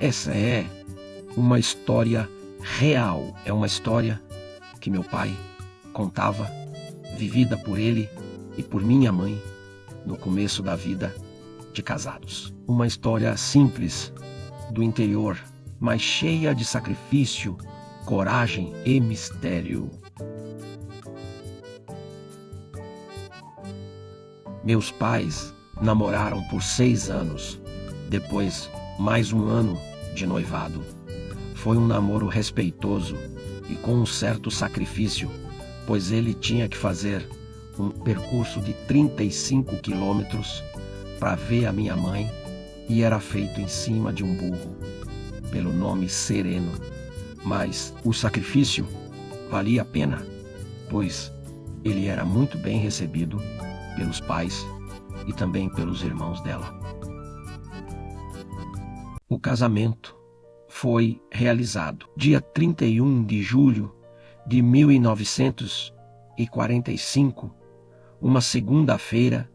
Essa é uma história real. É uma história que meu pai contava, vivida por ele e por minha mãe no começo da vida de casados. Uma história simples do interior, mas cheia de sacrifício, coragem e mistério. Meus pais namoraram por 6 anos, depois mais um ano de noivado. Foi um namoro respeitoso e com um certo sacrifício, pois ele tinha que fazer um percurso de 35 quilômetros para ver a minha mãe e era feito em cima de um burro, pelo nome Sereno. Mas o sacrifício valia a pena, pois ele era muito bem recebido pelos pais e também pelos irmãos dela. O casamento foi realizado dia 31 de julho de 1945, uma segunda-feira,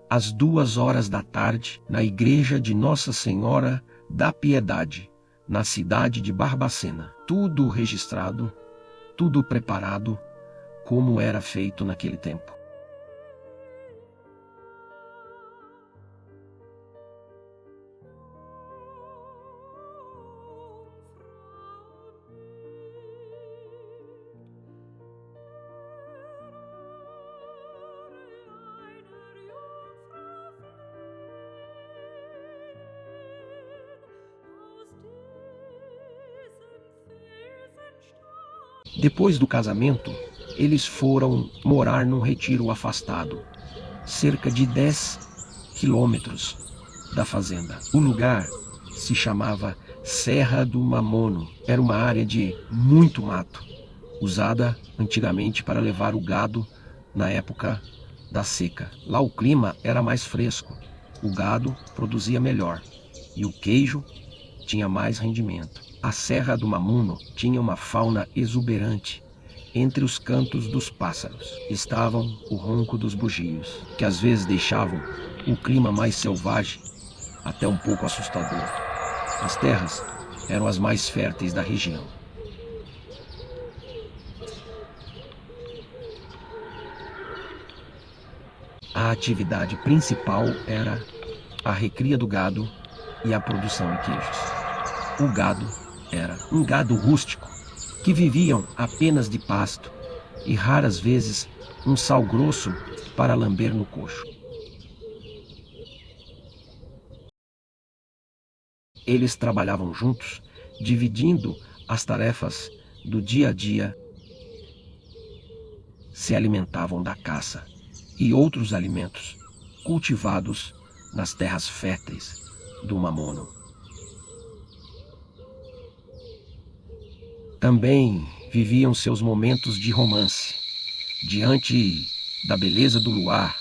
às 2 horas da tarde, na igreja de Nossa Senhora da Piedade, na cidade de Barbacena. Tudo registrado, tudo preparado, como era feito naquele tempo. Depois do casamento, eles foram morar num retiro afastado, cerca de 10 quilômetros da fazenda. O lugar se chamava Serra do Mamono. Era uma área de muito mato, usada antigamente para levar o gado na época da seca. Lá o clima era mais fresco, o gado produzia melhor e o queijo tinha mais rendimento. A Serra do Mamuno tinha uma fauna exuberante. Entre os cantos dos pássaros estavam o ronco dos bugios, que às vezes deixavam o clima mais selvagem, até um pouco assustador. As terras eram as mais férteis da região. A atividade principal era a recria do gado e a produção de queijos. O gado era um gado rústico, que viviam apenas de pasto e raras vezes um sal grosso para lamber no coxo. Eles trabalhavam juntos, dividindo as tarefas do dia a dia, se alimentavam da caça e outros alimentos cultivados nas terras férteis do Mamono. Também viviam seus momentos de romance, diante da beleza do luar,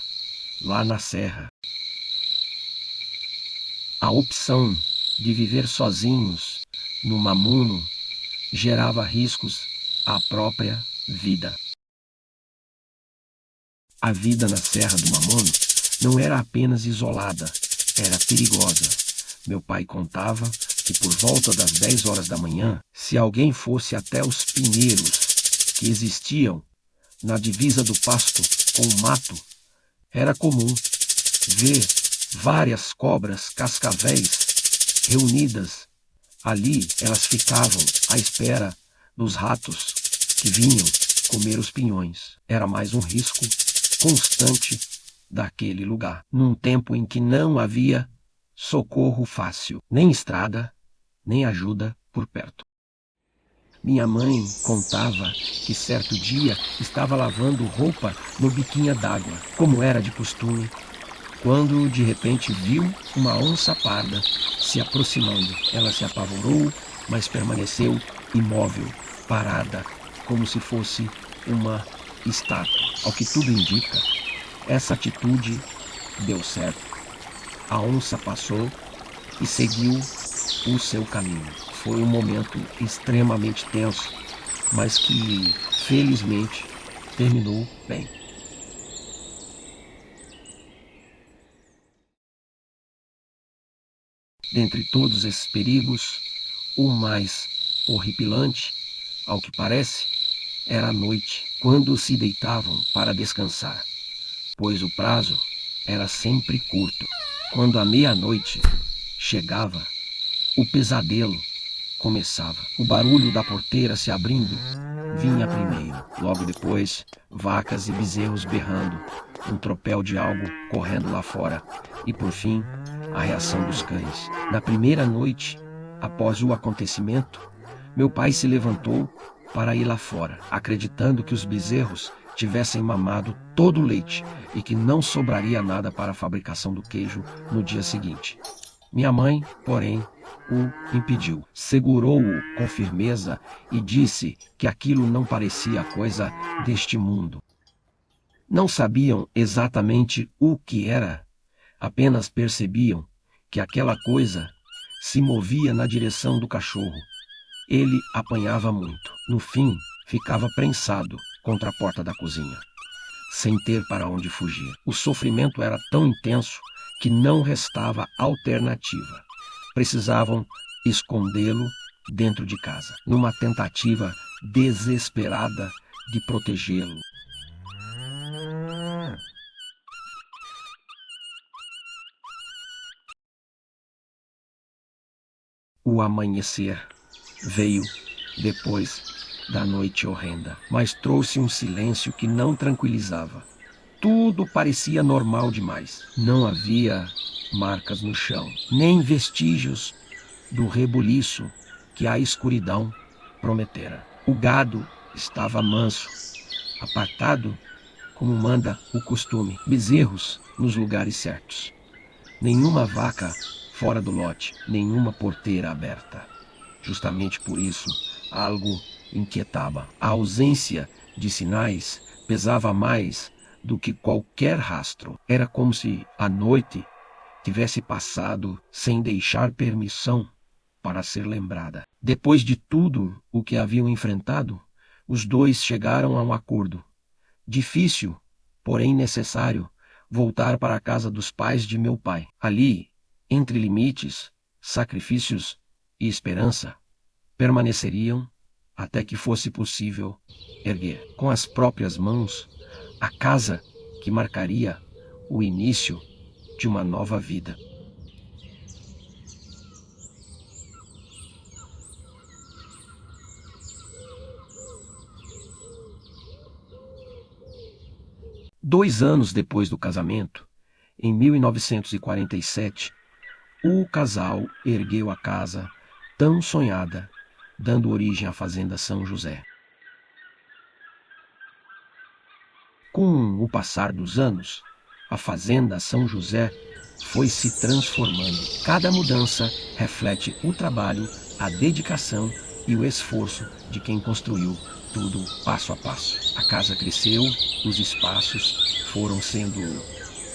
lá na serra. A opção de viver sozinhos no Mamuno gerava riscos à própria vida. A vida na Serra do Mamono não era apenas isolada, era perigosa. Meu pai contava que por volta das 10 horas da manhã, se alguém fosse até os pinheiros que existiam na divisa do pasto com o mato, era comum ver várias cobras cascavéis reunidas. Ali elas ficavam à espera dos ratos que vinham comer os pinhões. Era mais um risco constante daquele lugar, num tempo em que não havia socorro fácil, nem estrada, nem ajuda por perto. Minha mãe contava que certo dia estava lavando roupa no biquinho d'água, como era de costume, quando de repente viu uma onça parda se aproximando. Ela se apavorou, mas permaneceu imóvel, parada, como se fosse uma estátua. Ao que tudo indica, essa atitude deu certo. A onça passou e seguiu o seu caminho. Foi um momento extremamente tenso, mas que, felizmente, terminou bem. Dentre todos esses perigos, o mais horripilante, ao que parece, era a noite, quando se deitavam para descansar, pois o prazo era sempre curto. Quando a meia-noite chegava, o pesadelo começava. O barulho da porteira se abrindo vinha primeiro. Logo depois, vacas e bezerros berrando, um tropel de algo correndo lá fora. E por fim, a reação dos cães. Na primeira noite, após o acontecimento, meu pai se levantou para ir lá fora, acreditando que os bezerros tivessem mamado todo o leite e que não sobraria nada para a fabricação do queijo no dia seguinte. Minha mãe, porém, o impediu. Segurou-o com firmeza e disse que aquilo não parecia coisa deste mundo. Não sabiam exatamente o que era, apenas percebiam que aquela coisa se movia na direção do cachorro. Ele apanhava muito. No fim, ficava prensado contra a porta da cozinha, sem ter para onde fugir. O sofrimento era tão intenso que não restava alternativa. Precisavam escondê-lo dentro de casa, numa tentativa desesperada de protegê-lo. O amanhecer veio depois da noite horrenda, mas trouxe um silêncio que não tranquilizava. Tudo parecia normal demais. Não havia marcas no chão, nem vestígios do rebuliço que a escuridão prometera. O gado estava manso, apartado como manda o costume, bezerros nos lugares certos. Nenhuma vaca fora do lote, nenhuma porteira aberta. Justamente por isso, algo inquietava. A ausência de sinais pesava mais do que qualquer rastro. Era como se a noite tivesse passado sem deixar permissão para ser lembrada. Depois de tudo o que haviam enfrentado, os dois chegaram a um acordo. Difícil, porém necessário, voltar para a casa dos pais de meu pai. Ali, entre limites, sacrifícios e esperança, permaneceriam até que fosse possível erguer com as próprias mãos a casa que marcaria o início de uma nova vida. Dois anos depois do casamento, em 1947, o casal ergueu a casa tão sonhada, dando origem à Fazenda São José. Com o passar dos anos, a Fazenda São José foi se transformando. Cada mudança reflete o trabalho, a dedicação e o esforço de quem construiu tudo passo a passo. A casa cresceu, os espaços foram sendo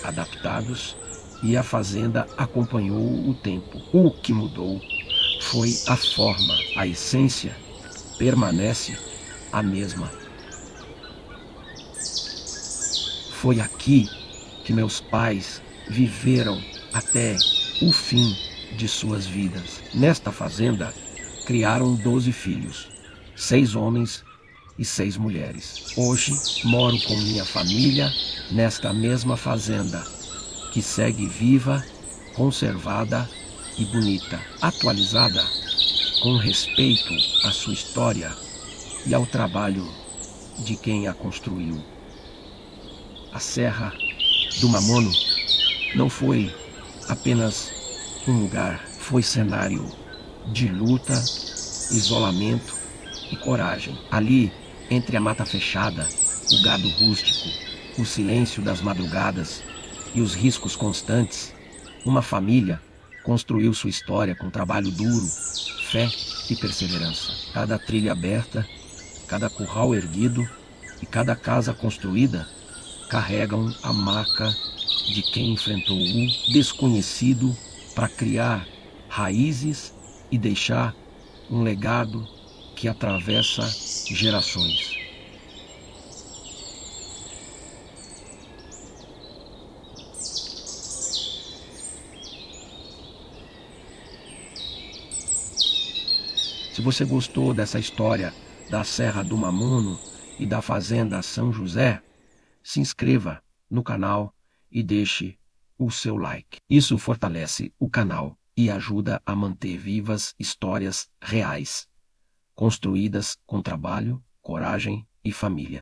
adaptados e a fazenda acompanhou o tempo. O que mudou foi a forma, a essência permanece a mesma. Foi aqui que meus pais viveram até o fim de suas vidas. Nesta fazenda, criaram 12 filhos, 6 homens e 6 mulheres. Hoje, moro com minha família nesta mesma fazenda, que segue viva, conservada e bonita, atualizada com respeito à sua história e ao trabalho de quem a construiu. A Serra do Mamono não foi apenas um lugar, foi cenário de luta, isolamento e coragem. Ali, entre a mata fechada, o gado rústico, o silêncio das madrugadas e os riscos constantes, uma família construiu sua história com trabalho duro, fé e perseverança. Cada trilha aberta, cada curral erguido e cada casa construída carregam a marca de quem enfrentou o desconhecido para criar raízes e deixar um legado que atravessa gerações. Se você gostou dessa história da Serra do Mamuno e da Fazenda São José, se inscreva no canal e deixe o seu like. Isso fortalece o canal e ajuda a manter vivas histórias reais, construídas com trabalho, coragem e família.